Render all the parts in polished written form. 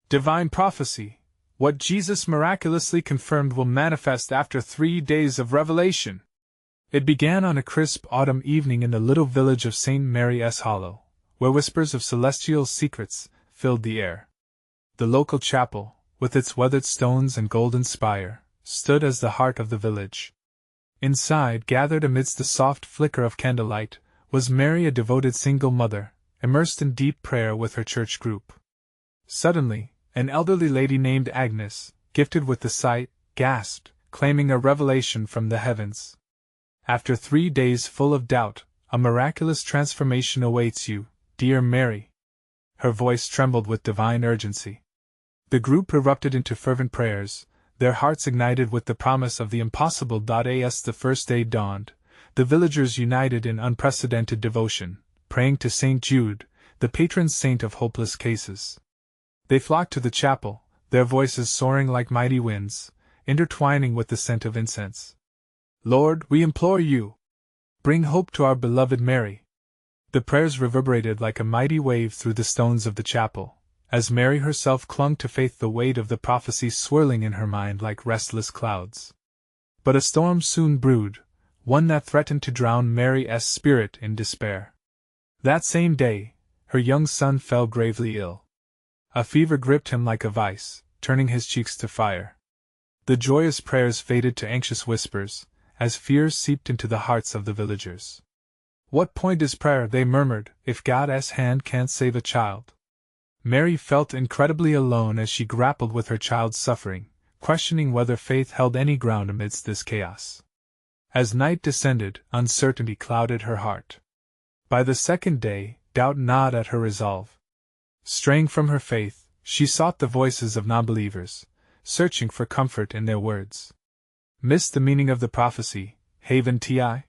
Divine prophecy. What Jesus miraculously confirmed will manifest after 3 days of revelation. It began on a crisp autumn evening in the little village of St. Mary's Hollow, where whispers of celestial secrets filled the air. The local chapel, with its weathered stones and golden spire, stood as the heart of the village. Inside, gathered amidst the soft flicker of candlelight, was Mary, a devoted single mother, immersed in deep prayer with her church group. Suddenly, an elderly lady named Agnes, gifted with the sight, gasped, claiming a revelation from the heavens. After 3 days full of doubt, a miraculous transformation awaits you, dear Mary. Her voice trembled with divine urgency. The group erupted into fervent prayers, their hearts ignited with the promise of the impossible. As the first day dawned, the villagers united in unprecedented devotion, praying to St. Jude, the patron saint of hopeless cases. They flocked to the chapel, their voices soaring like mighty winds, intertwining with the scent of incense. Lord, we implore you, bring hope to our beloved Mary. The prayers reverberated like a mighty wave through the stones of the chapel, as Mary herself clung to faith, the weight of the prophecy swirling in her mind like restless clouds. But a storm soon brewed, one that threatened to drown Mary's spirit in despair. That same day, her young son fell gravely ill. A fever gripped him like a vice, turning his cheeks to fire. The joyous prayers faded to anxious whispers, as fears seeped into the hearts of the villagers. What point is prayer, they murmured, if God's hand can't save a child? Mary felt incredibly alone as she grappled with her child's suffering, questioning whether faith held any ground amidst this chaos. As night descended, uncertainty clouded her heart. By the second day, doubt gnawed at her resolve. Straying from her faith, she sought the voices of non-believers, searching for comfort in their words. Missed the meaning of the prophecy, haven ti? A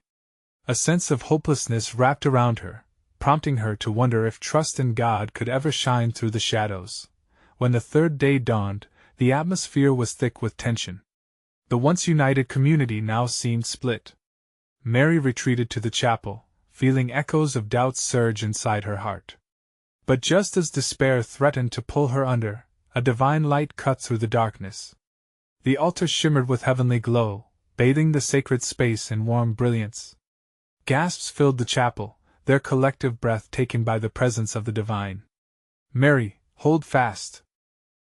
sense of hopelessness wrapped around her, prompting her to wonder if trust in God could ever shine through the shadows. When the third day dawned, the atmosphere was thick with tension. The once united community now seemed split. Mary retreated to the chapel, feeling echoes of doubt surge inside her heart. But just as despair threatened to pull her under, a divine light cut through the darkness. The altar shimmered with heavenly glow, bathing the sacred space in warm brilliance. Gasps filled the chapel, their collective breath taken by the presence of the divine. Mary, hold fast.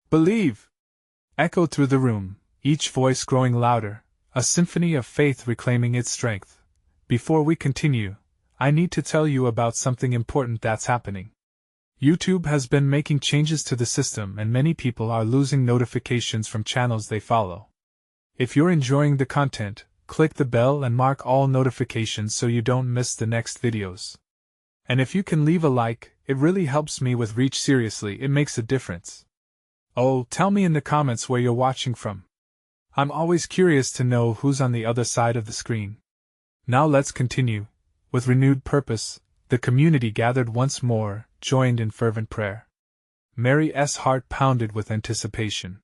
Believe! Echoed through the room, each voice growing louder, a symphony of faith reclaiming its strength. Before we continue, I need to tell you about something important that's happening. YouTube has been making changes to the system and many people are losing notifications from channels they follow. If you're enjoying the content, click the bell and mark all notifications so you don't miss the next videos. And if you can leave a like, it really helps me with reach. Seriously, it makes a difference. Oh, tell me in the comments where you're watching from. I'm always curious to know who's on the other side of the screen. Now let's continue. With renewed purpose, the community gathered once more, joined in fervent prayer. Mary's heart pounded with anticipation.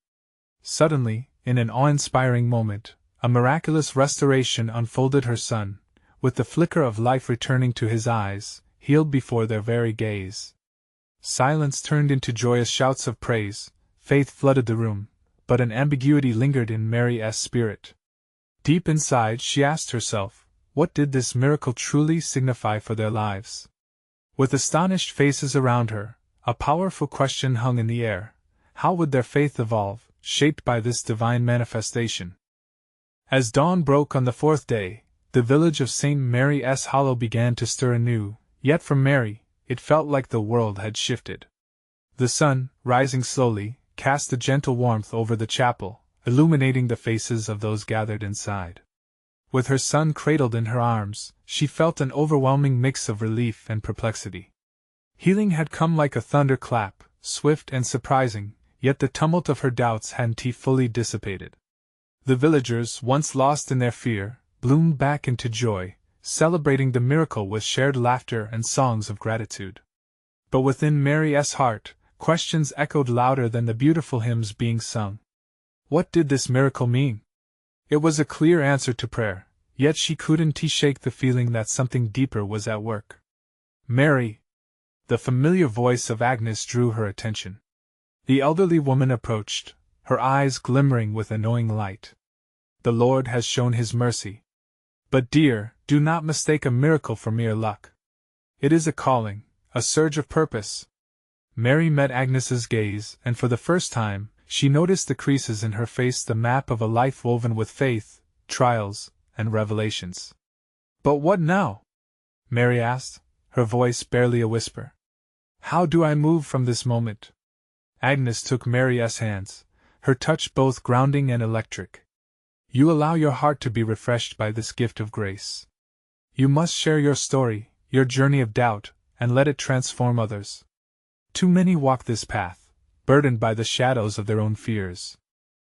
Suddenly, in an awe-inspiring moment, a miraculous restoration unfolded. Her son, with the flicker of life returning to his eyes, healed before their very gaze. Silence turned into joyous shouts of praise, faith flooded the room, but an ambiguity lingered in Mary's spirit. Deep inside she asked herself, what did this miracle truly signify for their lives? With astonished faces around her, a powerful question hung in the air. How would their faith evolve, shaped by this divine manifestation? As dawn broke on the fourth day, the village of St. Mary's Hollow began to stir anew, yet for Mary, it felt like the world had shifted. The sun, rising slowly, cast a gentle warmth over the chapel, illuminating the faces of those gathered inside. With her son cradled in her arms, she felt an overwhelming mix of relief and perplexity. Healing had come like a thunderclap, swift and surprising, yet the tumult of her doubts hadn't fully dissipated. The villagers, once lost in their fear, bloomed back into joy, celebrating the miracle with shared laughter and songs of gratitude. But within Mary's heart, questions echoed louder than the beautiful hymns being sung. What did this miracle mean? It was a clear answer to prayer, yet she couldn't shake the feeling that something deeper was at work. Mary! The familiar voice of Agnes drew her attention. The elderly woman approached, her eyes glimmering with a knowing light. The Lord has shown His mercy. But dear, do not mistake a miracle for mere luck. It is a calling, a surge of purpose. Mary met Agnes's gaze, and for the first time, she noticed the creases in her face, the map of a life woven with faith, trials, and revelations. But what now? Mary asked, her voice barely a whisper. How do I move from this moment? Agnes took Mary's hands, her touch both grounding and electric. You allow your heart to be refreshed by this gift of grace. You must share your story, your journey of doubt, and let it transform others. Too many walk this path, burdened by the shadows of their own fears.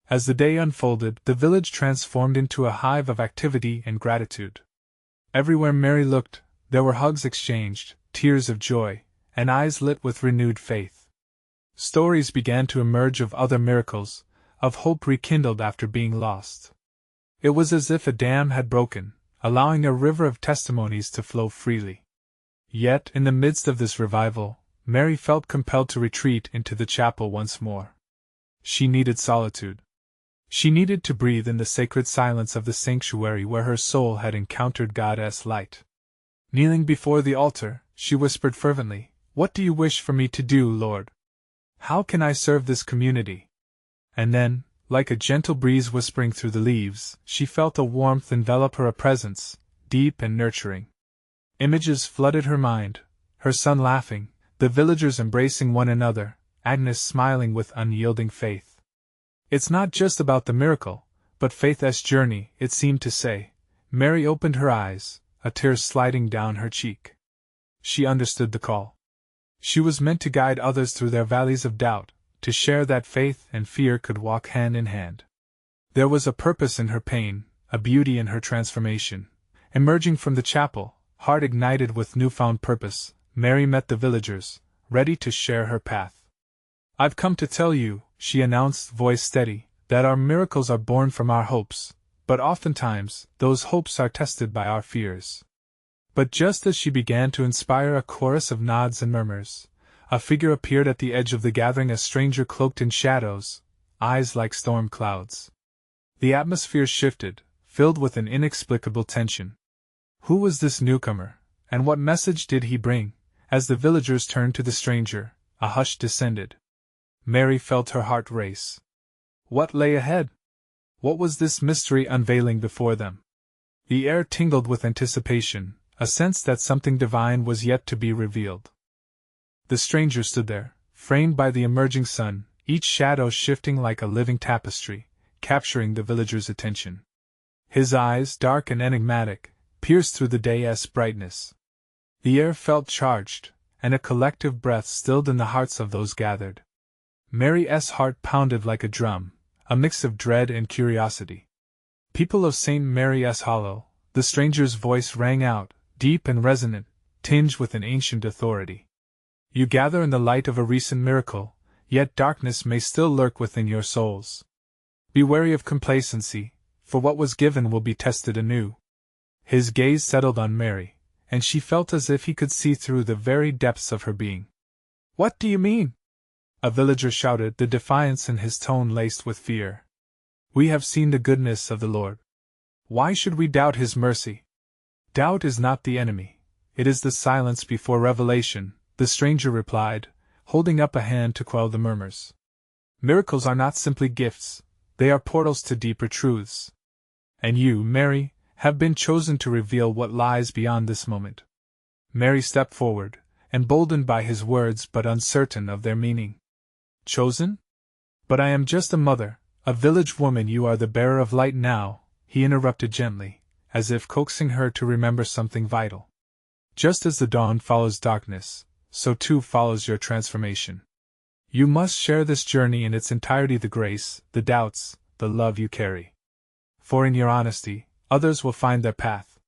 As the day unfolded, the village transformed into a hive of activity and gratitude. Everywhere Mary looked, there were hugs exchanged, tears of joy, and eyes lit with renewed faith. Stories began to emerge of other miracles, of hope rekindled after being lost. It was as if a dam had broken, allowing a river of testimonies to flow freely. Yet, in the midst of this revival, Mary felt compelled to retreat into the chapel once more. She needed solitude. She needed to breathe in the sacred silence of the sanctuary where her soul had encountered God's light. Kneeling before the altar, she whispered fervently, "What do you wish for me to do, Lord? How can I serve this community?" And then, like a gentle breeze whispering through the leaves, she felt a warmth envelop her, a presence, deep and nurturing. Images flooded her mind, her son laughing, the villagers embracing one another, Agnes smiling with unyielding faith. It's not just about the miracle, but faith's journey, it seemed to say. Mary opened her eyes, a tear sliding down her cheek. She understood the call. She was meant to guide others through their valleys of doubt, to share that faith and fear could walk hand in hand. There was a purpose in her pain, a beauty in her transformation. Emerging from the chapel, heart ignited with newfound purpose, Mary met the villagers, ready to share her path. "I've come to tell you," she announced, voice steady, "that our miracles are born from our hopes, but oftentimes, those hopes are tested by our fears." But just as she began to inspire a chorus of nods and murmurs, a figure appeared at the edge of the gathering, a stranger cloaked in shadows, eyes like storm clouds. The atmosphere shifted, filled with an inexplicable tension. Who was this newcomer, and what message did he bring? As the villagers turned to the stranger, a hush descended. Mary felt her heart race. What lay ahead? What was this mystery unveiling before them? The air tingled with anticipation, a sense that something divine was yet to be revealed. The stranger stood there, framed by the emerging sun, each shadow shifting like a living tapestry, capturing the villagers' attention. His eyes, dark and enigmatic, pierced through the day's brightness. The air felt charged, and a collective breath stilled in the hearts of those gathered. Mary's heart pounded like a drum, a mix of dread and curiosity. "People of St. Mary's Hollow," the stranger's voice rang out, deep and resonant, tinged with an ancient authority. "You gather in the light of a recent miracle, yet darkness may still lurk within your souls. Be wary of complacency, for what was given will be tested anew." His gaze settled on Mary, and she felt as if he could see through the very depths of her being. "What do you mean?" a villager shouted, the defiance in his tone laced with fear. "We have seen the goodness of the Lord. Why should we doubt His mercy?" "Doubt is not the enemy, it is the silence before revelation," the stranger replied, holding up a hand to quell the murmurs. "Miracles are not simply gifts, they are portals to deeper truths. And you, Mary, have been chosen to reveal what lies beyond this moment." Mary stepped forward, emboldened by his words but uncertain of their meaning. "Chosen? But I am just a mother, a village woman. You are the bearer of light now," he interrupted gently, as if coaxing her to remember something vital. "Just as the dawn follows darkness, so too follows your transformation. You must share this journey in its entirety, the grace, the doubts, the love you carry. For in your honesty, others will find their path."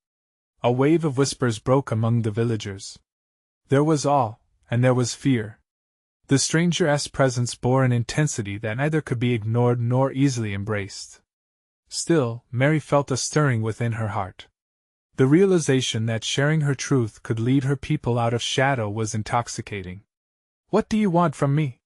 A wave of whispers broke among the villagers. There was awe, and there was fear. The stranger's presence bore an intensity that neither could be ignored nor easily embraced. Still, Mary felt a stirring within her heart. The realization that sharing her truth could lead her people out of shadow was intoxicating. "What do you want from me?"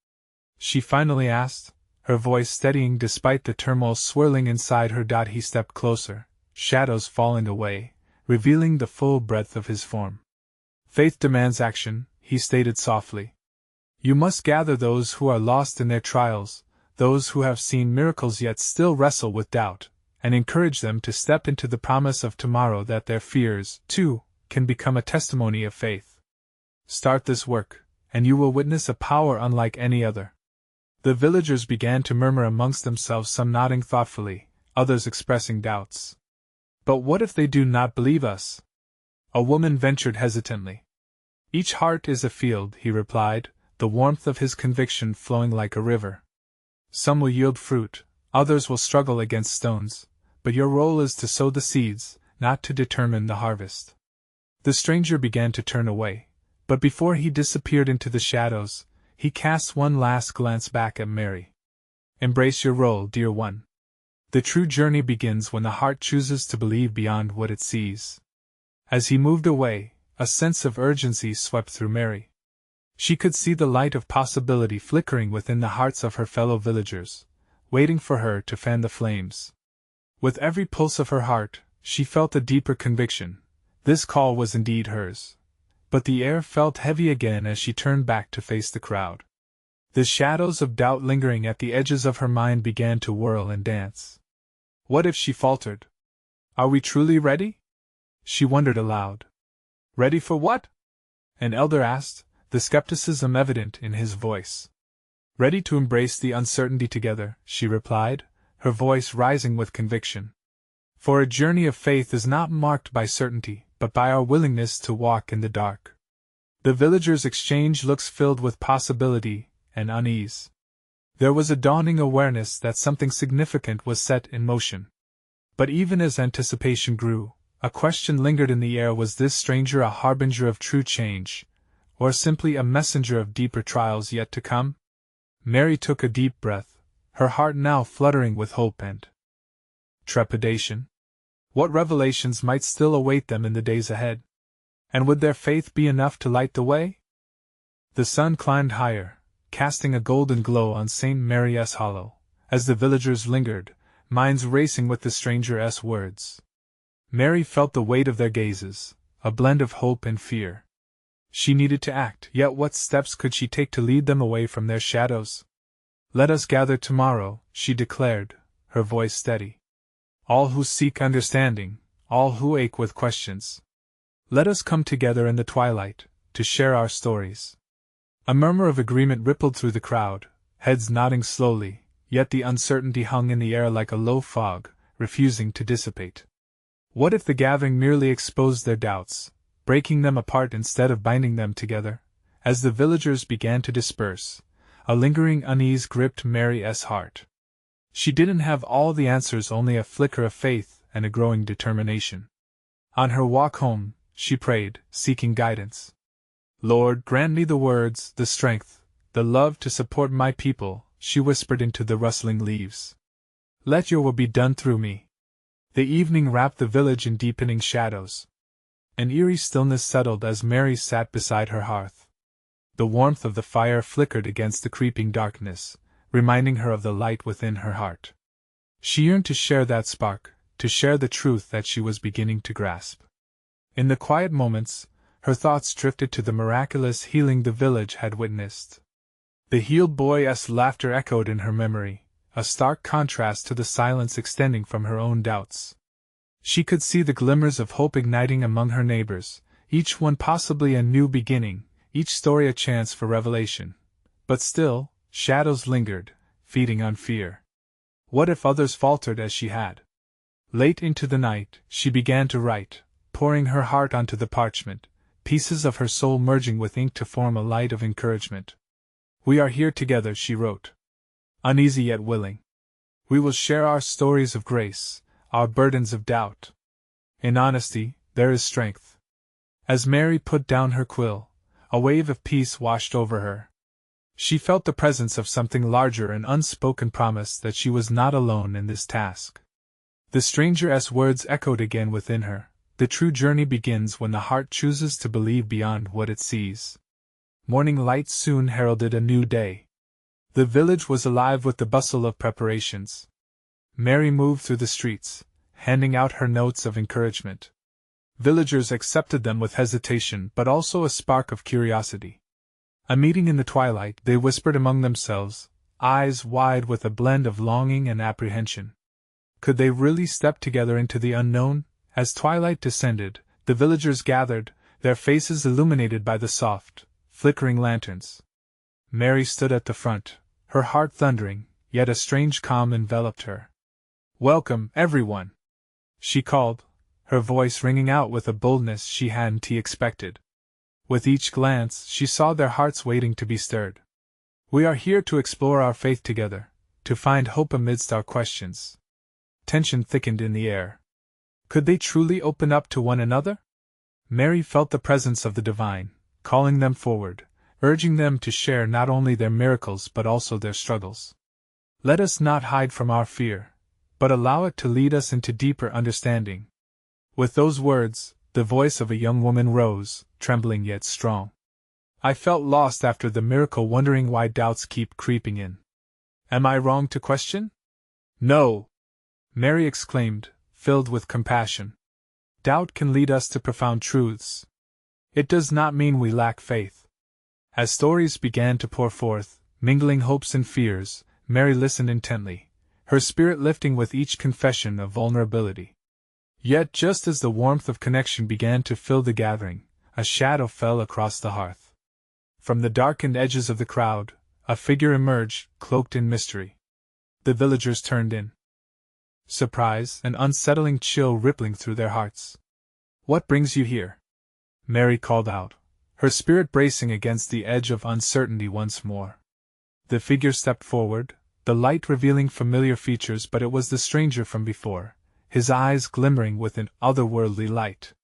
she finally asked, her voice steadying despite the turmoil swirling inside her. He stepped closer, shadows falling away, revealing the full breadth of his form. Faith demands action, he stated softly. You must gather those who are lost in their trials, those who have seen miracles yet still wrestle with doubt, and encourage them to step into the promise of tomorrow, that their fears, too, can become a testimony of faith. Start this work, and you will witness a power unlike any other. The villagers began to murmur amongst themselves, some nodding thoughtfully, others expressing doubts. But what if they do not believe us? A woman ventured hesitantly. Each heart is a field, he replied, the warmth of his conviction flowing like a river. Some will yield fruit, others will struggle against stones, but your role is to sow the seeds, not to determine the harvest. The stranger began to turn away, but before he disappeared into the shadows, he cast one last glance back at Mary. Embrace your role, dear one. The true journey begins when the heart chooses to believe beyond what it sees. As he moved away, a sense of urgency swept through Mary. She could see the light of possibility flickering within the hearts of her fellow villagers, waiting for her to fan the flames. With every pulse of her heart, she felt a deeper conviction. This call was indeed hers. But the air felt heavy again as she turned back to face the crowd. The shadows of doubt lingering at the edges of her mind began to whirl and dance. What if she faltered? Are we truly ready? She wondered aloud. Ready for what? An elder asked, the skepticism evident in his voice. Ready to embrace the uncertainty together, she replied, her voice rising with conviction. For a journey of faith is not marked by certainty, but by our willingness to walk in the dark. The villagers exchanged looks filled with possibility and unease. There was a dawning awareness that something significant was set in motion. But even as anticipation grew, a question lingered in the air: was this stranger a harbinger of true change, or simply a messenger of deeper trials yet to come? Mary took a deep breath, her heart now fluttering with hope and trepidation. What revelations might still await them in the days ahead? And would their faith be enough to light the way? The sun climbed higher, casting a golden glow on St. Mary's Hollow, as the villagers lingered, minds racing with the stranger's words. Mary felt the weight of their gazes, a blend of hope and fear. She needed to act, yet what steps could she take to lead them away from their shadows? Let us gather tomorrow, she declared, her voice steady. All who seek understanding, all who ache with questions. Let us come together in the twilight, to share our stories. A murmur of agreement rippled through the crowd, heads nodding slowly, yet the uncertainty hung in the air like a low fog, refusing to dissipate. What if the gathering merely exposed their doubts, breaking them apart instead of binding them together? As the villagers began to disperse, a lingering unease gripped Mary's heart. She didn't have all the answers, only a flicker of faith and a growing determination. On her walk home, she prayed, seeking guidance. Lord, grant me the words, the strength, the love to support my people, she whispered into the rustling leaves. Let your will be done through me. The evening wrapped the village in deepening shadows. An eerie stillness settled as Mary sat beside her hearth. The warmth of the fire flickered against the creeping darkness, reminding her of the light within her heart. She yearned to share that spark, to share the truth that she was beginning to grasp. In the quiet moments, her thoughts drifted to the miraculous healing the village had witnessed. The healed boy's laughter echoed in her memory, a stark contrast to the silence extending from her own doubts. She could see the glimmers of hope igniting among her neighbors, each one possibly a new beginning, each story a chance for revelation. But still, shadows lingered, feeding on fear. What if others faltered as she had? Late into the night, she began to write, pouring her heart onto the parchment, pieces of her soul merging with ink to form a light of encouragement. We are here together, she wrote. Uneasy yet willing. We will share our stories of grace, our burdens of doubt. In honesty, there is strength. As Mary put down her quill, a wave of peace washed over her. She felt the presence of something larger, an unspoken promise that she was not alone in this task. The stranger's words echoed again within her. The true journey begins when the heart chooses to believe beyond what it sees. Morning light soon heralded a new day. The village was alive with the bustle of preparations. Mary moved through the streets, handing out her notes of encouragement. Villagers accepted them with hesitation but also a spark of curiosity. A meeting in the twilight, they whispered among themselves, eyes wide with a blend of longing and apprehension. Could they really step together into the unknown? As twilight descended, the villagers gathered, their faces illuminated by the soft, flickering lanterns. Mary stood at the front, her heart thundering, yet a strange calm enveloped her. "Welcome, everyone!" she called, her voice ringing out with a boldness she hadn't expected. With each glance, she saw their hearts waiting to be stirred. "We are here to explore our faith together, to find hope amidst our questions." Tension thickened in the air. Could they truly open up to one another? Mary felt the presence of the divine, calling them forward, urging them to share not only their miracles but also their struggles. Let us not hide from our fear, but allow it to lead us into deeper understanding. With those words, the voice of a young woman rose, trembling yet strong. "I felt lost after the miracle, wondering why doubts keep creeping in. Am I wrong to question?" "No!" Mary exclaimed, filled with compassion. "Doubt can lead us to profound truths. It does not mean we lack faith." As stories began to pour forth, mingling hopes and fears, Mary listened intently, her spirit lifting with each confession of vulnerability. Yet just as the warmth of connection began to fill the gathering, a shadow fell across the hearth. From the darkened edges of the crowd, a figure emerged, cloaked in mystery. The villagers turned in, surprise and unsettling chill rippling through their hearts. "What brings you here?" Mary called out, her spirit bracing against the edge of uncertainty once more. The figure stepped forward, the light revealing familiar features, but it was the stranger from before, his eyes glimmering with an otherworldly light.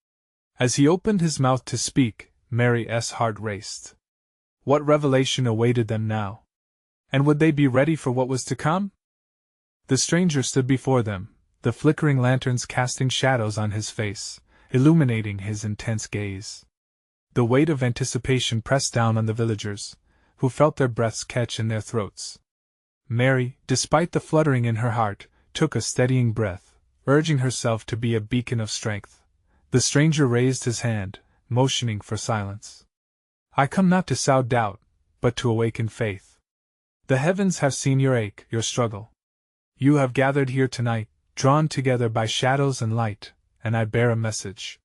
As he opened his mouth to speak, Mary's heart raced. What revelation awaited them now? And would they be ready for what was to come? The stranger stood before them, the flickering lanterns casting shadows on his face, illuminating his intense gaze. The weight of anticipation pressed down on the villagers, who felt their breaths catch in their throats. Mary, despite the fluttering in her heart, took a steadying breath, urging herself to be a beacon of strength. The stranger raised his hand, motioning for silence. "I come not to sow doubt, but to awaken faith. The heavens have seen your ache, your struggle. You have gathered here tonight, drawn together by shadows and light, and I bear a message."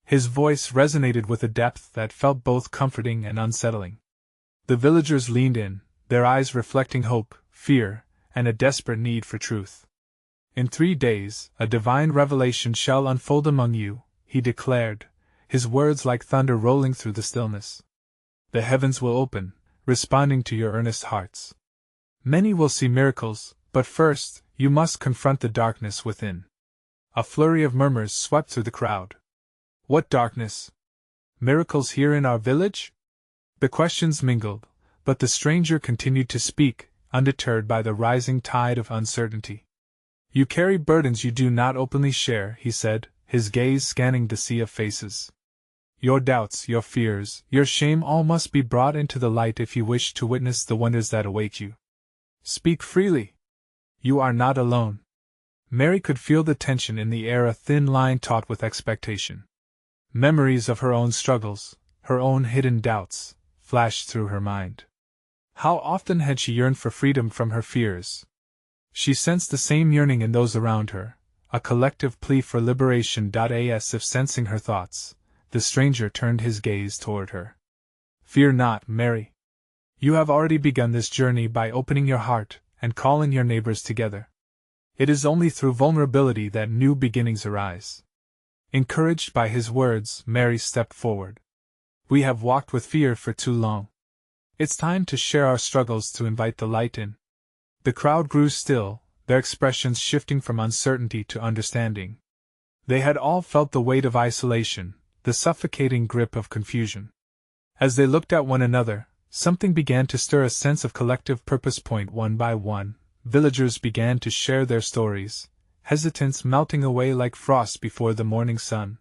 His voice resonated with a depth that felt both comforting and unsettling. The villagers leaned in, their eyes reflecting hope, fear, and a desperate need for truth. "In 3 days, a divine revelation shall unfold among you," he declared, his words like thunder rolling through the stillness. "The heavens will open, responding to your earnest hearts. Many will see miracles, but first, you must confront the darkness within." A flurry of murmurs swept through the crowd. "What darkness? Miracles here in our village?" The questions mingled, but the stranger continued to speak, undeterred by the rising tide of uncertainty. "You carry burdens you do not openly share," he said, his gaze scanning the sea of faces. "Your doubts, your fears, your shame, all must be brought into the light if you wish to witness the wonders that await you. Speak freely. You are not alone." Mary could feel the tension in the air, a thin line taut with expectation. Memories of her own struggles, her own hidden doubts, flashed through her mind. How often had she yearned for freedom from her fears? She sensed the same yearning in those around her, a collective plea for liberation. As if sensing her thoughts, the stranger turned his gaze toward her. "Fear not, Mary. You have already begun this journey by opening your heart and calling your neighbors together. It is only through vulnerability that new beginnings arise." Encouraged by his words, Mary stepped forward. "We have walked with fear for too long. It's time to share our struggles, to invite the light in." The crowd grew still, their expressions shifting from uncertainty to understanding. They had all felt the weight of isolation, the suffocating grip of confusion. As they looked at one another, something began to stir, a sense of collective purpose. One by one, villagers began to share their stories, hesitance melting away like frost before the morning sun.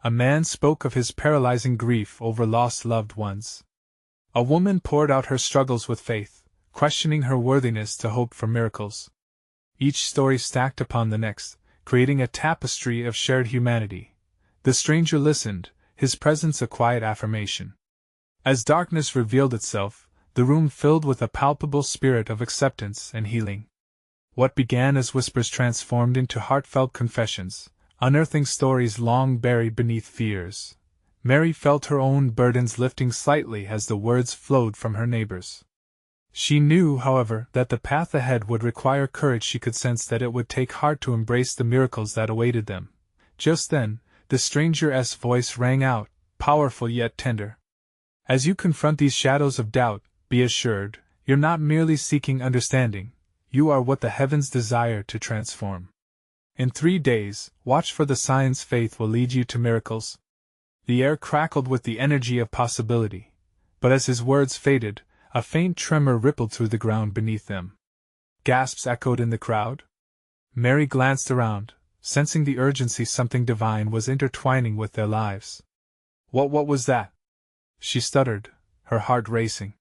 A man spoke of his paralyzing grief over lost loved ones. A woman poured out her struggles with faith, questioning her worthiness to hope for miracles. Each story stacked upon the next, creating a tapestry of shared humanity. The stranger listened, his presence a quiet affirmation. As darkness revealed itself, the room filled with a palpable spirit of acceptance and healing. What began as whispers transformed into heartfelt confessions, unearthing stories long buried beneath fears. Mary felt her own burdens lifting slightly as the words flowed from her neighbors. She knew, however, that the path ahead would require courage. She could sense that it would take heart to embrace the miracles that awaited them. Just then, the stranger's voice rang out, powerful yet tender. As you confront these shadows of doubt, be assured, you're not merely seeking understanding, you are what the heavens desire to transform. In 3 days, watch for the signs. Faith will lead you to miracles. The air crackled with the energy of possibility, but as his words faded, a faint tremor rippled through the ground beneath them. Gasps echoed in the crowd. Mary glanced around, sensing the urgency. Something divine was intertwining with their lives. What was that? She stuttered, her heart racing.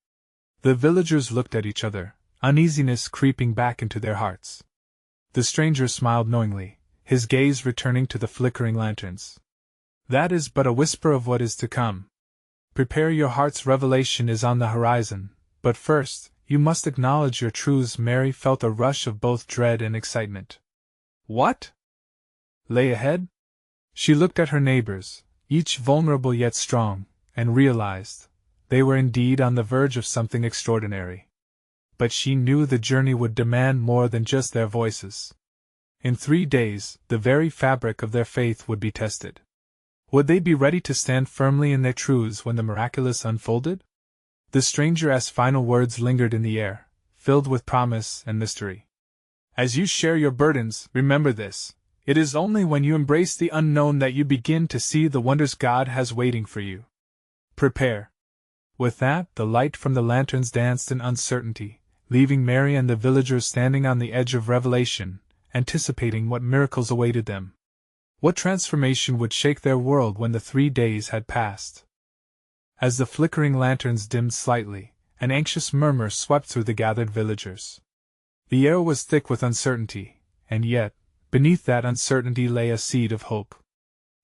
The villagers looked at each other, uneasiness creeping back into their hearts. The stranger smiled knowingly, his gaze returning to the flickering lanterns. That is but a whisper of what is to come. Prepare your heart's revelation is on the horizon, but first, you must acknowledge your truths. Mary felt a rush of both dread and excitement. What lay ahead? She looked at her neighbors, each vulnerable yet strong, and realized they were indeed on the verge of something extraordinary. But she knew the journey would demand more than just their voices. In 3 days, the very fabric of their faith would be tested. Would they be ready to stand firmly in their truths when the miraculous unfolded? The stranger's final words lingered in the air, filled with promise and mystery. As you share your burdens, remember this: it is only when you embrace the unknown that you begin to see the wonders God has waiting for you. Prepare. With that, the light from the lanterns danced in uncertainty, leaving Mary and the villagers standing on the edge of revelation, anticipating what miracles awaited them. What transformation would shake their world when the 3 days had passed? As the flickering lanterns dimmed slightly, an anxious murmur swept through the gathered villagers. The air was thick with uncertainty, and yet, beneath that uncertainty lay a seed of hope.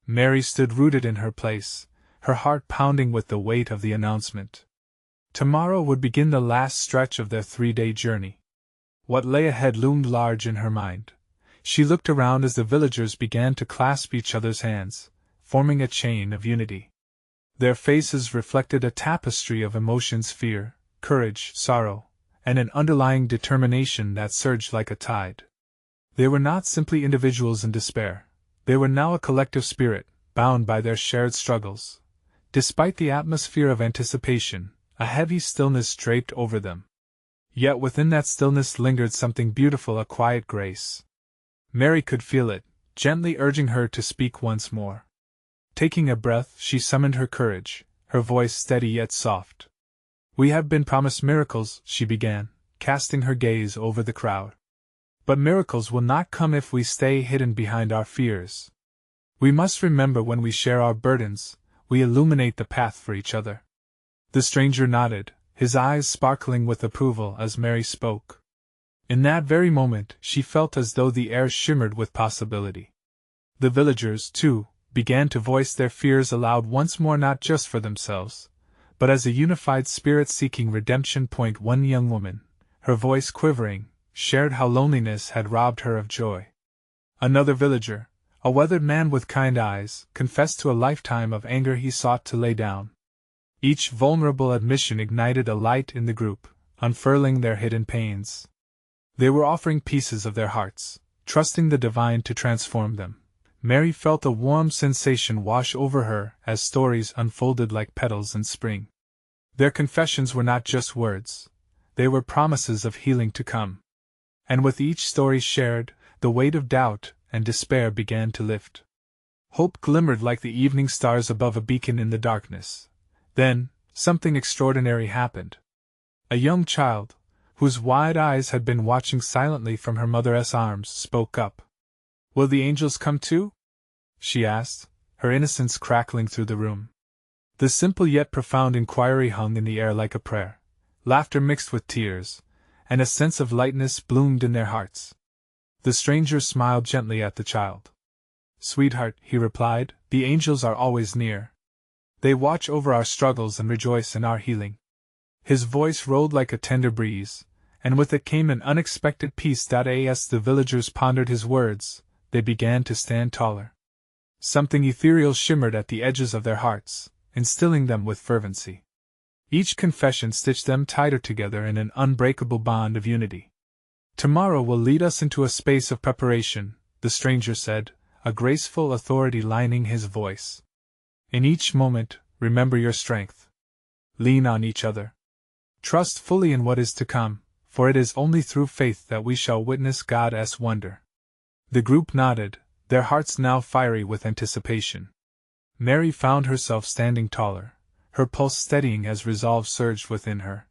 Mary stood rooted in her place, her heart pounding with the weight of the announcement. Tomorrow would begin the last stretch of their 3-day journey. What lay ahead loomed large in her mind. She looked around as the villagers began to clasp each other's hands, forming a chain of unity. Their faces reflected a tapestry of emotions: fear, courage, sorrow, and an underlying determination that surged like a tide. They were not simply individuals in despair. They were now a collective spirit, bound by their shared struggles. Despite the atmosphere of anticipation, a heavy stillness draped over them. Yet within that stillness lingered something beautiful, a quiet grace. Mary could feel it, gently urging her to speak once more. Taking a breath, she summoned her courage, her voice steady yet soft. "We have been promised miracles," she began, casting her gaze over the crowd. "But miracles will not come if we stay hidden behind our fears. We must remember when we share our burdens, we illuminate the path for each other." The stranger nodded, his eyes sparkling with approval as Mary spoke. In that very moment, she felt as though the air shimmered with possibility. The villagers, too, began to voice their fears aloud once more, not just for themselves, but as a unified spirit seeking redemption. One young woman, her voice quivering, shared how loneliness had robbed her of joy. Another villager, a weathered man with kind eyes, confessed to a lifetime of anger he sought to lay down. Each vulnerable admission ignited a light in the group, unfurling their hidden pains. They were offering pieces of their hearts, trusting the divine to transform them. Mary felt a warm sensation wash over her as stories unfolded like petals in spring. Their confessions were not just words, they were promises of healing to come. And with each story shared, the weight of doubt and despair began to lift. Hope glimmered like the evening stars above a beacon in the darkness. Then, something extraordinary happened. A young child, whose wide eyes had been watching silently from her mother's arms, spoke up. "Will the angels come too?" she asked, her innocence crackling through the room. The simple yet profound inquiry hung in the air like a prayer. Laughter mixed with tears, and a sense of lightness bloomed in their hearts. The stranger smiled gently at the child. "Sweetheart," he replied, "the angels are always near. They watch over our struggles and rejoice in our healing." His voice rolled like a tender breeze, and with it came an unexpected peace. As the villagers pondered his words, they began to stand taller. Something ethereal shimmered at the edges of their hearts, instilling them with fervency. Each confession stitched them tighter together in an unbreakable bond of unity. "Tomorrow will lead us into a space of preparation," the stranger said, a graceful authority lining his voice. "In each moment, remember your strength. Lean on each other. Trust fully in what is to come, for it is only through faith that we shall witness God's wonder." The group nodded, their hearts now fiery with anticipation. Mary found herself standing taller, her pulse steadying as resolve surged within her.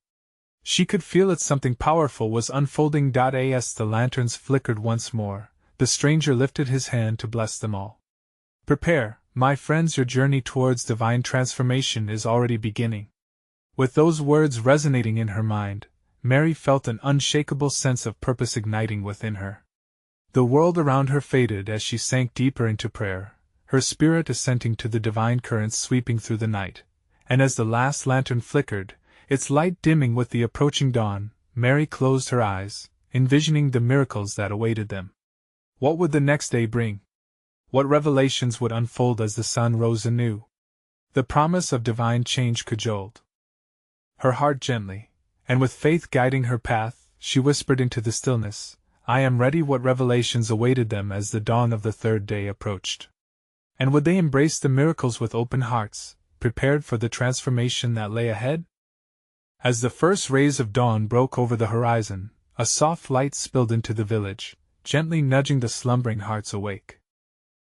She could feel that something powerful was unfolding. As the lanterns flickered once more, the stranger lifted his hand to bless them all. "Prepare, my friends, your journey towards divine transformation is already beginning." With those words resonating in her mind, Mary felt an unshakable sense of purpose igniting within her. The world around her faded as she sank deeper into prayer, her spirit assenting to the divine currents sweeping through the night, and as the last lantern flickered, its light dimming with the approaching dawn, Mary closed her eyes, envisioning the miracles that awaited them. What would the next day bring? What revelations would unfold as the sun rose anew? The promise of divine change cajoled her heart gently, and with faith guiding her path, she whispered into the stillness, "I am ready." What revelations awaited them as the dawn of the third day approached? And would they embrace the miracles with open hearts, prepared for the transformation that lay ahead? As the first rays of dawn broke over the horizon, a soft light spilled into the village, gently nudging the slumbering hearts awake.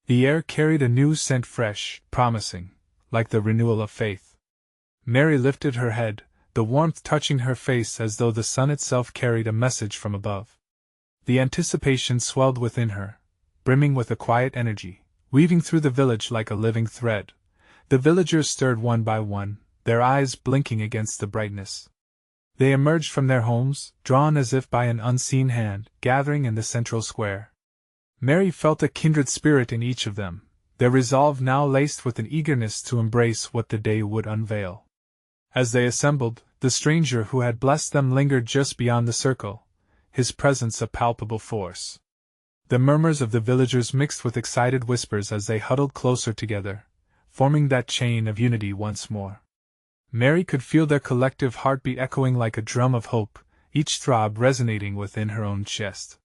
The air carried a new scent, fresh, promising, like the renewal of faith. Mary lifted her head, the warmth touching her face as though the sun itself carried a message from above. The anticipation swelled within her, brimming with a quiet energy, weaving through the village like a living thread. The villagers stirred one by one, their eyes blinking against the brightness. They emerged from their homes, drawn as if by an unseen hand, gathering in the central square. Mary felt a kindred spirit in each of them, their resolve now laced with an eagerness to embrace what the day would unveil. As they assembled, the stranger who had blessed them lingered just beyond the circle, his presence a palpable force. The murmurs of the villagers mixed with excited whispers as they huddled closer together, forming that chain of unity once more. Mary could feel their collective heartbeat echoing like a drum of hope, each throb resonating within her own chest.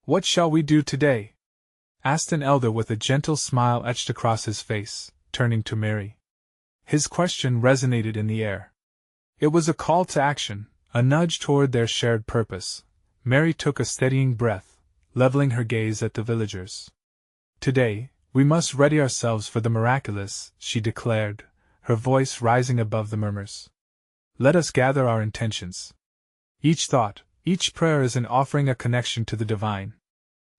"What shall we do today?" asked an elder with a gentle smile etched across his face, turning to Mary. His question resonated in the air. It was a call to action, a nudge toward their shared purpose. Mary took a steadying breath, leveling her gaze at the villagers. "Today, we must ready ourselves for the miraculous," she declared, her voice rising above the murmurs. "Let us gather our intentions. Each thought, each prayer is an offering, a connection to the divine."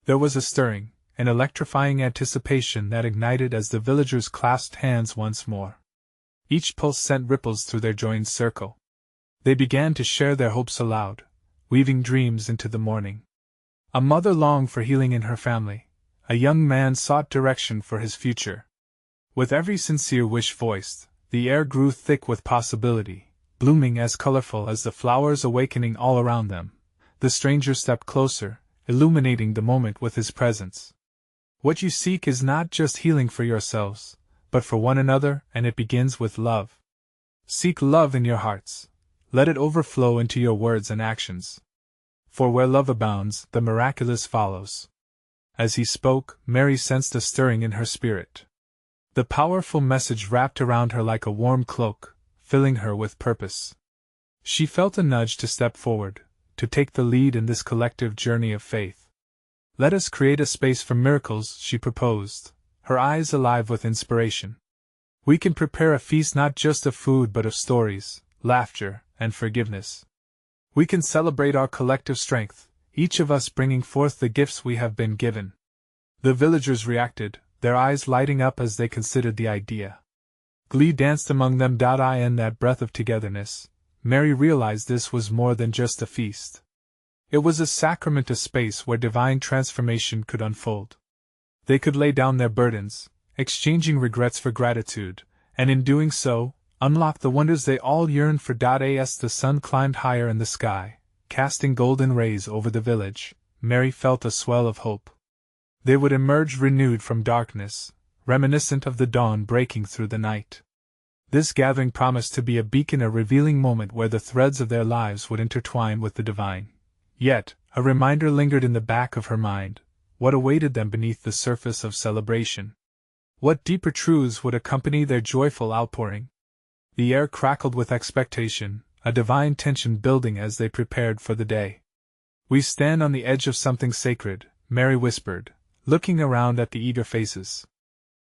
There was a stirring, an electrifying anticipation that ignited as the villagers clasped hands once more. Each pulse sent ripples through their joined circle. They began to share their hopes aloud, weaving dreams into the morning. A mother longed for healing in her family, a young man sought direction for his future. With every sincere wish voiced, the air grew thick with possibility, blooming as colorful as the flowers awakening all around them. The stranger stepped closer, illuminating the moment with his presence. "What you seek is not just healing for yourselves, but for one another, and it begins with love. Seek love in your hearts. Let it overflow into your words and actions. For where love abounds, the miraculous follows." As he spoke, Mary sensed a stirring in her spirit. The powerful message wrapped around her like a warm cloak, filling her with purpose. She felt a nudge to step forward, to take the lead in this collective journey of faith. "Let us create a space for miracles," she proposed, her eyes alive with inspiration. "We can prepare a feast not just of food but of stories, laughter, and forgiveness. We can celebrate our collective strength, each of us bringing forth the gifts we have been given." The villagers reacted, their eyes lighting up as they considered the idea. Glee danced among them. In that breath of togetherness, Mary realized this was more than just a feast. It was a sacrament, a space where divine transformation could unfold. They could lay down their burdens, exchanging regrets for gratitude, and in doing so, unlock the wonders they all yearned for. As the sun climbed higher in the sky, casting golden rays over the village, Mary felt a swell of hope. They would emerge renewed from darkness, reminiscent of the dawn breaking through the night. This gathering promised to be a beacon, a revealing moment where the threads of their lives would intertwine with the divine. Yet, a reminder lingered in the back of her mind: what awaited them beneath the surface of celebration? What deeper truths would accompany their joyful outpouring? The air crackled with expectation, a divine tension building as they prepared for the day. "We stand on the edge of something sacred," Mary whispered, looking around at the eager faces.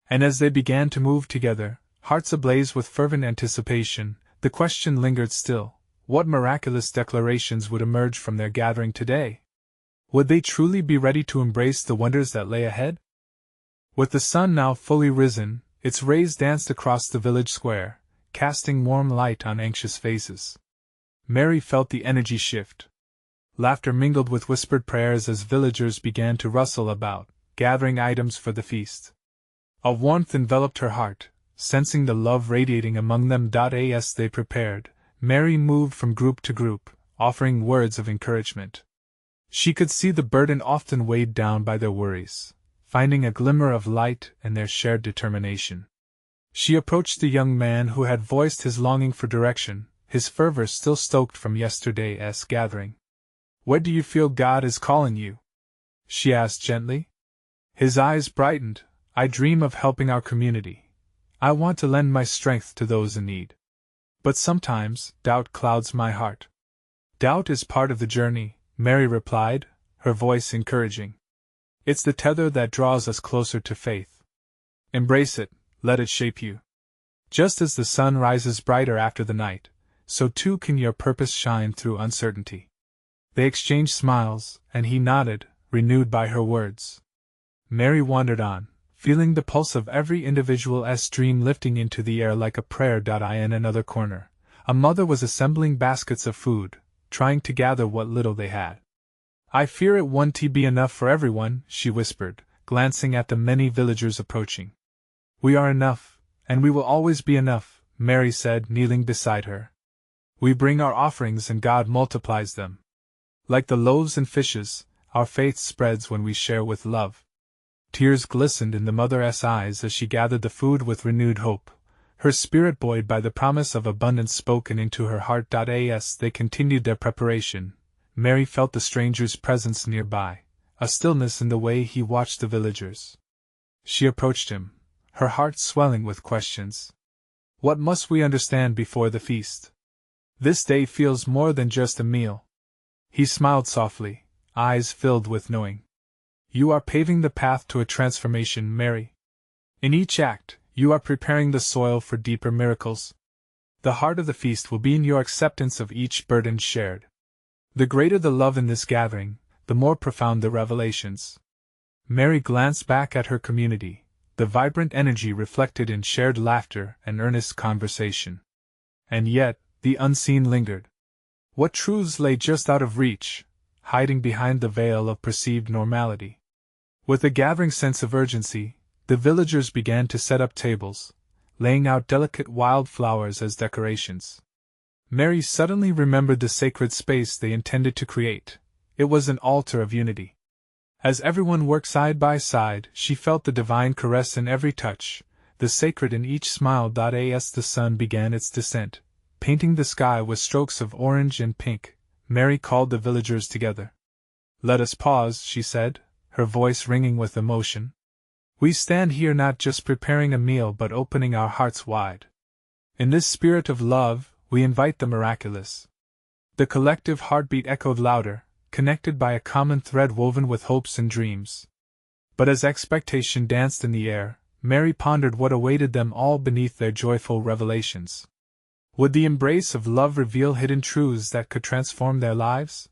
And as they began to move together, hearts ablaze with fervent anticipation, the question lingered still: what miraculous declarations would emerge from their gathering today? Would they truly be ready to embrace the wonders that lay ahead? With the sun now fully risen, its rays danced across the village square, casting warm light on anxious faces. Mary felt the energy shift. Laughter mingled with whispered prayers as villagers began to rustle about, gathering items for the feast. A warmth enveloped her heart, sensing the love radiating among them. As they prepared, Mary moved from group to group, offering words of encouragement. She could see the burden often weighed down by their worries, finding a glimmer of light in their shared determination. She approached the young man who had voiced his longing for direction, his fervor still stoked from yesterday's gathering. "Where do you feel God is calling you?" she asked gently. His eyes brightened. "I dream of helping our community. I want to lend my strength to those in need. But sometimes, doubt clouds my heart." "Doubt is part of the journey," Mary replied, her voice encouraging. "It's the tether that draws us closer to faith. Embrace it, let it shape you. Just as the sun rises brighter after the night, so too can your purpose shine through uncertainty." They exchanged smiles, and he nodded, renewed by her words. Mary wandered on, feeling the pulse of every individual's dream lifting into the air like a prayer. In another corner, a mother was assembling baskets of food, trying to gather what little they had. "I fear it won't be enough for everyone," she whispered, glancing at the many villagers approaching. "We are enough, and we will always be enough," Mary said, kneeling beside her. "We bring our offerings and God multiplies them. Like the loaves and fishes, our faith spreads when we share with love." Tears glistened in the mother's eyes as she gathered the food with renewed hope, her spirit buoyed by the promise of abundance spoken into her heart. As they continued their preparation, Mary felt the stranger's presence nearby, a stillness in the way he watched the villagers. She approached him, her heart swelling with questions. "What must we understand before the feast? This day feels more than just a meal." He smiled softly, eyes filled with knowing. "You are paving the path to a transformation, Mary. In each act, you are preparing the soil for deeper miracles. The heart of the feast will be in your acceptance of each burden shared. The greater the love in this gathering, the more profound the revelations." Mary glanced back at her community, the vibrant energy reflected in shared laughter and earnest conversation. And yet, the unseen lingered. What truths lay just out of reach, hiding behind the veil of perceived normality? With a gathering sense of urgency, the villagers began to set up tables, laying out delicate wild flowers as decorations. Mary suddenly remembered the sacred space they intended to create. It was an altar of unity. As everyone worked side by side, she felt the divine caress in every touch, the sacred in each smile. As the sun began its descent, painting the sky with strokes of orange and pink, Mary called the villagers together. "Let us pause," she said, her voice ringing with emotion. "We stand here not just preparing a meal but opening our hearts wide. In this spirit of love, we invite the miraculous." The collective heartbeat echoed louder, connected by a common thread woven with hopes and dreams. But as expectation danced in the air, Mary pondered what awaited them all beneath their joyful revelations. Would the embrace of love reveal hidden truths that could transform their lives?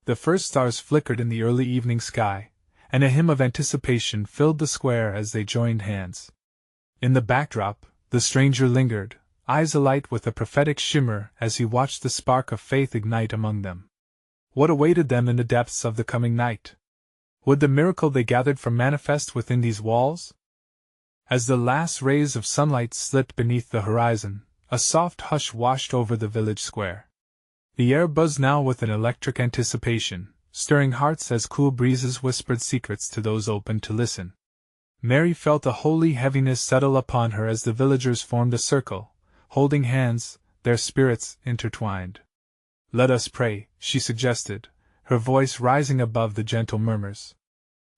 The first stars flickered in the early evening sky, and a hymn of anticipation filled the square as they joined hands. In the backdrop, the stranger lingered, eyes alight with a prophetic shimmer as he watched the spark of faith ignite among them. What awaited them in the depths of the coming night? Would the miracle they gathered for manifest within these walls? As the last rays of sunlight slipped beneath the horizon, a soft hush washed over the village square. The air buzzed now with an electric anticipation, stirring hearts as cool breezes whispered secrets to those open to listen. Mary felt a holy heaviness settle upon her as the villagers formed a circle, holding hands, their spirits intertwined. "Let us pray," she suggested, her voice rising above the gentle murmurs.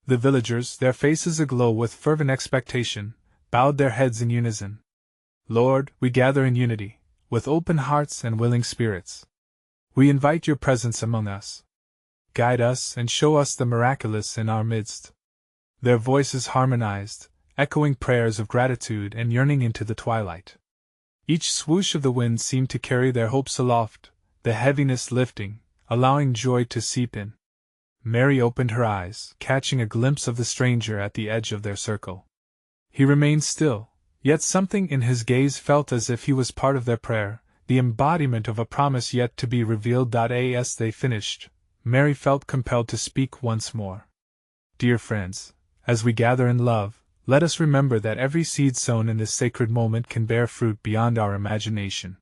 The villagers, their faces aglow with fervent expectation, bowed their heads in unison. "Lord, we gather in unity, with open hearts and willing spirits. We invite your presence among us. Guide us and show us the miraculous in our midst." Their voices harmonized, echoing prayers of gratitude and yearning into the twilight. Each swoosh of the wind seemed to carry their hopes aloft, the heaviness lifting, allowing joy to seep in. Mary opened her eyes, catching a glimpse of the stranger at the edge of their circle. He remained still, yet something in his gaze felt as if he was part of their prayer, the embodiment of a promise yet to be revealed. As they finished, Mary felt compelled to speak once more. "Dear friends, as we gather in love, let us remember that every seed sown in this sacred moment can bear fruit beyond our imagination."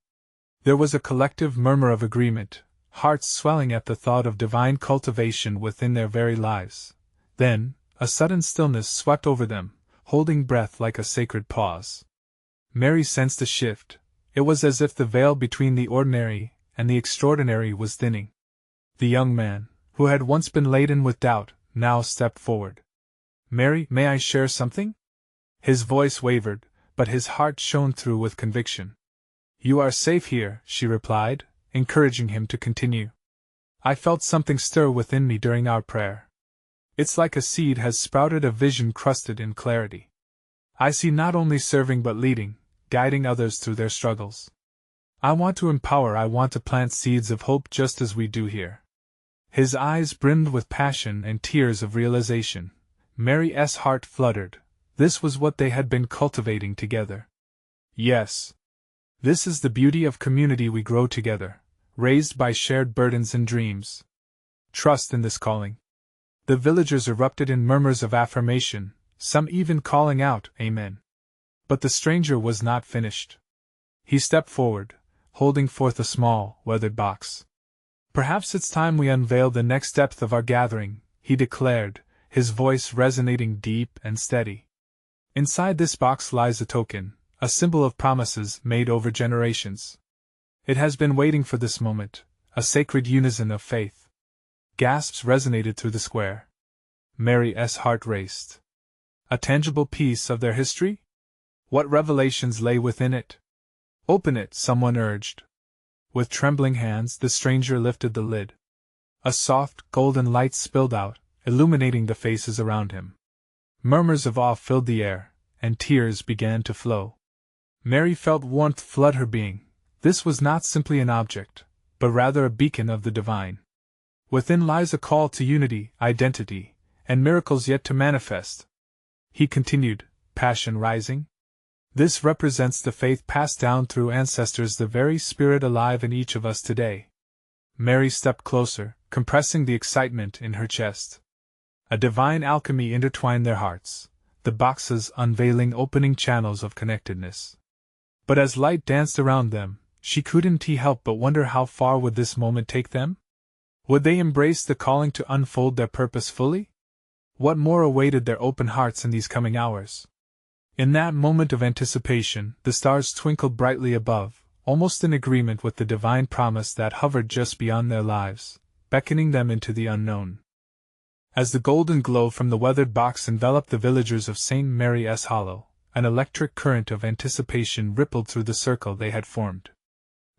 There was a collective murmur of agreement, hearts swelling at the thought of divine cultivation within their very lives. Then, a sudden stillness swept over them, holding breath like a sacred pause. Mary sensed a shift. It was as if the veil between the ordinary and the extraordinary was thinning. The young man, who had once been laden with doubt, now stepped forward. "Mary, may I share something?" His voice wavered, but his heart shone through with conviction. "You are safe here," she replied, encouraging him to continue. "I felt something stir within me during our prayer. It's like a seed has sprouted, a vision crusted in clarity. I see not only serving but leading, guiding others through their struggles. I want to empower, I want to plant seeds of hope just as we do here." His eyes brimmed with passion and tears of realization. Mary's heart fluttered. This was what they had been cultivating together. Yes. This is the beauty of community. We grow together, raised by shared burdens and dreams. Trust in this calling. The villagers erupted in murmurs of affirmation, some even calling out, "Amen." But the stranger was not finished. He stepped forward, holding forth a small, weathered box. "Perhaps it's time we unveil the next depth of our gathering," he declared, his voice resonating deep and steady. "Inside this box lies a token, a symbol of promises made over generations. It has been waiting for this moment, a sacred unison of faith." Gasps resonated through the square. Mary's heart raced. A tangible piece of their history? What revelations lay within it? "Open it," someone urged. With trembling hands, the stranger lifted the lid. A soft, golden light spilled out, illuminating the faces around him. Murmurs of awe filled the air, and tears began to flow. Mary felt warmth flood her being. This was not simply an object, but rather a beacon of the divine. Within lies a call to unity, identity, and miracles yet to manifest. He continued, passion rising. "This represents the faith passed down through ancestors, the very spirit alive in each of us today." Mary stepped closer, compressing the excitement in her chest. A divine alchemy intertwined their hearts, the boxes unveiling opening channels of connectedness. But as light danced around them, she couldn't help but wonder how far would this moment take them? Would they embrace the calling to unfold their purpose fully? What more awaited their open hearts in these coming hours? In that moment of anticipation, the stars twinkled brightly above, almost in agreement with the divine promise that hovered just beyond their lives, beckoning them into the unknown. As the golden glow from the weathered box enveloped the villagers of St. Mary's Hollow, an electric current of anticipation rippled through the circle they had formed.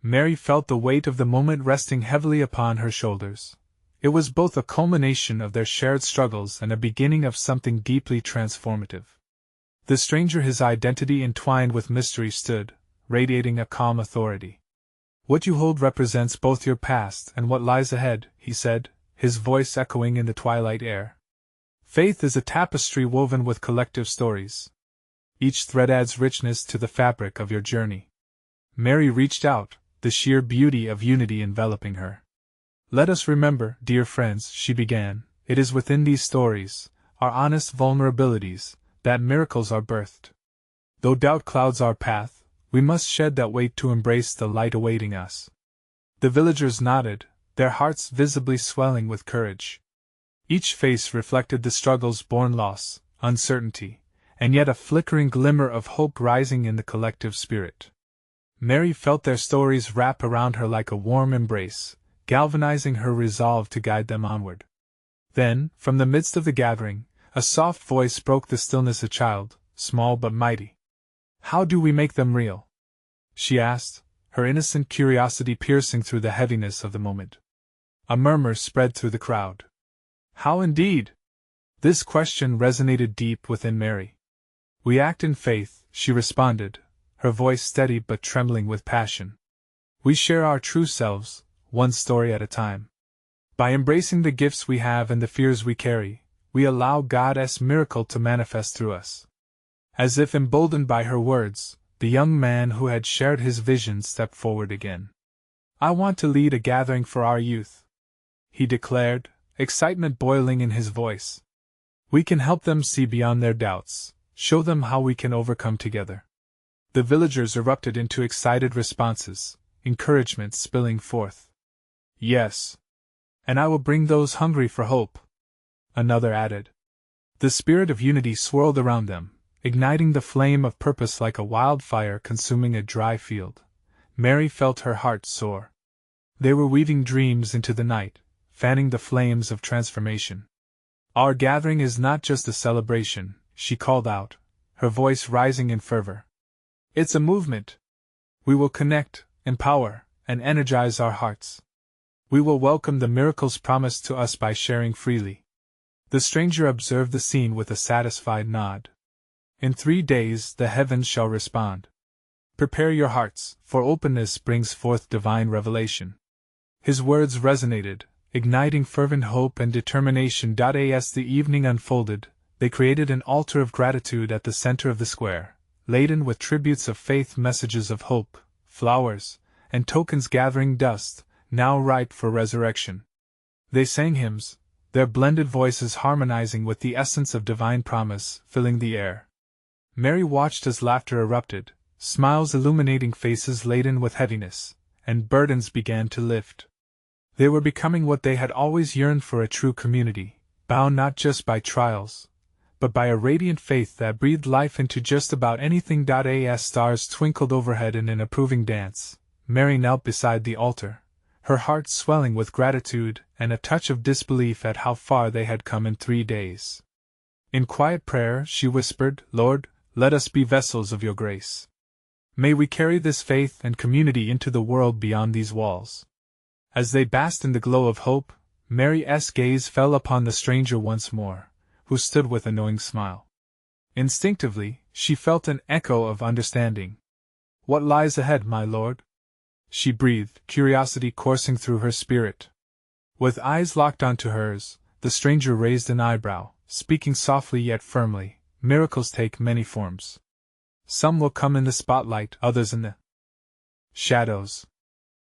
Mary felt the weight of the moment resting heavily upon her shoulders. It was both a culmination of their shared struggles and a beginning of something deeply transformative. The stranger, his identity entwined with mystery, stood, radiating a calm authority. "What you hold represents both your past and what lies ahead," he said, his voice echoing in the twilight air. "Faith is a tapestry woven with collective stories. Each thread adds richness to the fabric of your journey." Mary reached out, the sheer beauty of unity enveloping her. Let us remember, dear friends, she began, it is within these stories, our honest vulnerabilities, that miracles are birthed. Though doubt clouds our path, we must shed that weight to embrace the light awaiting us. The villagers nodded, their hearts visibly swelling with courage. Each face reflected the struggles born loss, uncertainty, and yet a flickering glimmer of hope rising in the collective spirit. Mary felt their stories wrap around her like a warm embrace, galvanizing her resolve to guide them onward. Then, from the midst of the gathering, a soft voice broke the stillness. A child, small but mighty. How do we make them real? She asked, her innocent curiosity piercing through the heaviness of the moment. A murmur spread through the crowd. How indeed? This question resonated deep within Mary. We act in faith, she responded, her voice steady but trembling with passion. We share our true selves, one story at a time. By embracing the gifts we have and the fears we carry, we allow God's miracle to manifest through us. As if emboldened by her words, the young man who had shared his vision stepped forward again. I want to lead a gathering for our youth, he declared, excitement boiling in his voice. We can help them see beyond their doubts, show them how we can overcome together. The villagers erupted into excited responses, encouragement spilling forth. Yes. And I will bring those hungry for hope, another added. The spirit of unity swirled around them, igniting the flame of purpose like a wildfire consuming a dry field. Mary felt her heart soar. They were weaving dreams into the night, fanning the flames of transformation. Our gathering is not just a celebration, she called out, her voice rising in fervor. It's a movement. We will connect, empower, and energize our hearts. We will welcome the miracles promised to us by sharing freely. The stranger observed the scene with a satisfied nod. In 3 days the heavens shall respond. Prepare your hearts, for openness brings forth divine revelation. His words resonated, igniting fervent hope and determination. As the evening unfolded, they created an altar of gratitude at the center of the square, laden with tributes of faith, messages of hope, flowers, and tokens gathering dust, now ripe for resurrection. They sang hymns, their blended voices harmonizing with the essence of divine promise, filling the air. Mary watched as laughter erupted, smiles illuminating faces laden with heaviness, and burdens began to lift. They were becoming what they had always yearned for, a true community, bound not just by trials, but by a radiant faith that breathed life into just about anything. As stars twinkled overhead in an approving dance, Mary knelt beside the altar, her heart swelling with gratitude and a touch of disbelief at how far they had come in 3 days. In quiet prayer, she whispered, Lord, let us be vessels of your grace. May we carry this faith and community into the world beyond these walls. As they basked in the glow of hope, Mary's gaze fell upon the stranger once more, who stood with a knowing smile. Instinctively, she felt an echo of understanding. What lies ahead, my lord? She breathed, curiosity coursing through her spirit. With eyes locked onto hers, the stranger raised an eyebrow, speaking softly yet firmly. Miracles take many forms. Some will come in the spotlight, others in the shadows.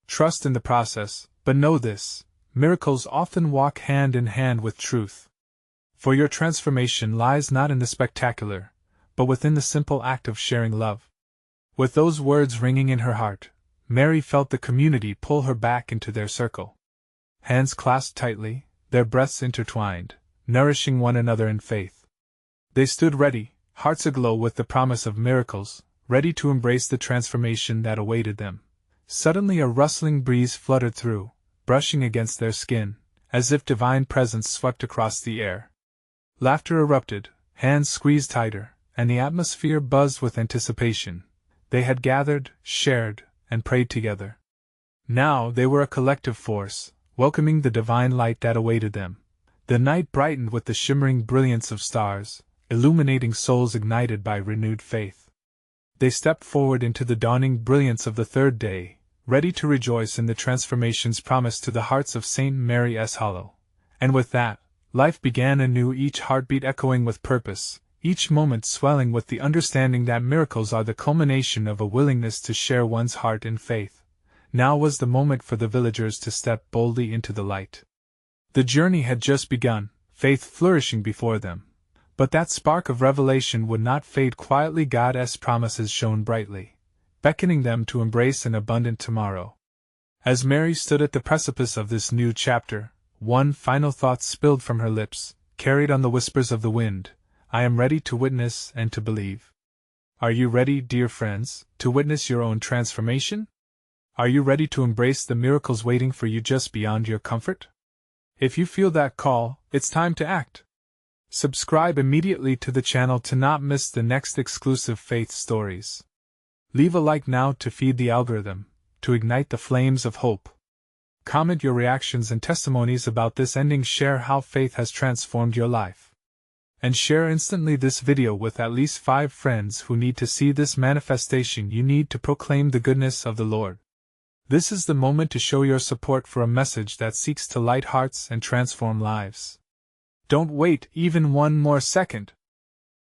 Trust in the process, but know this, miracles often walk hand in hand with truth. For your transformation lies not in the spectacular, but within the simple act of sharing love. With those words ringing in her heart, Mary felt the community pull her back into their circle. Hands clasped tightly, their breaths intertwined, nourishing one another in faith. They stood ready, hearts aglow with the promise of miracles, ready to embrace the transformation that awaited them. Suddenly a rustling breeze fluttered through, brushing against their skin, as if divine presence swept across the air. Laughter erupted, hands squeezed tighter, and the atmosphere buzzed with anticipation. They had gathered, shared, and prayed together. Now they were a collective force, welcoming the divine light that awaited them. The night brightened with the shimmering brilliance of stars, illuminating souls ignited by renewed faith. They stepped forward into the dawning brilliance of the 3rd day, ready to rejoice in the transformations promised to the hearts of St. Mary's Hollow. And with that, life began anew, each heartbeat echoing with purpose, each moment swelling with the understanding that miracles are the culmination of a willingness to share one's heart in faith, Now was the moment for the villagers to step boldly into the light. The journey had just begun, faith flourishing before them. But that spark of revelation would not fade quietly. God's promises shone brightly, beckoning them to embrace an abundant tomorrow. As Mary stood at the precipice of this new chapter, one final thought spilled from her lips, carried on the whispers of the wind: I am ready to witness and to believe. Are you ready, dear friends, to witness your own transformation? Are you ready to embrace the miracles waiting for you just beyond your comfort? If you feel that call, it's time to act. Subscribe immediately to the channel to not miss the next exclusive faith stories. Leave a like now to feed the algorithm, to ignite the flames of hope. Comment your reactions and testimonies about this ending. Share how faith has transformed your life. And share instantly this video with at least 5 friends who need to see this manifestation. You need to proclaim the goodness of the Lord. This is the moment to show your support for a message that seeks to light hearts and transform lives. Don't wait even one more second.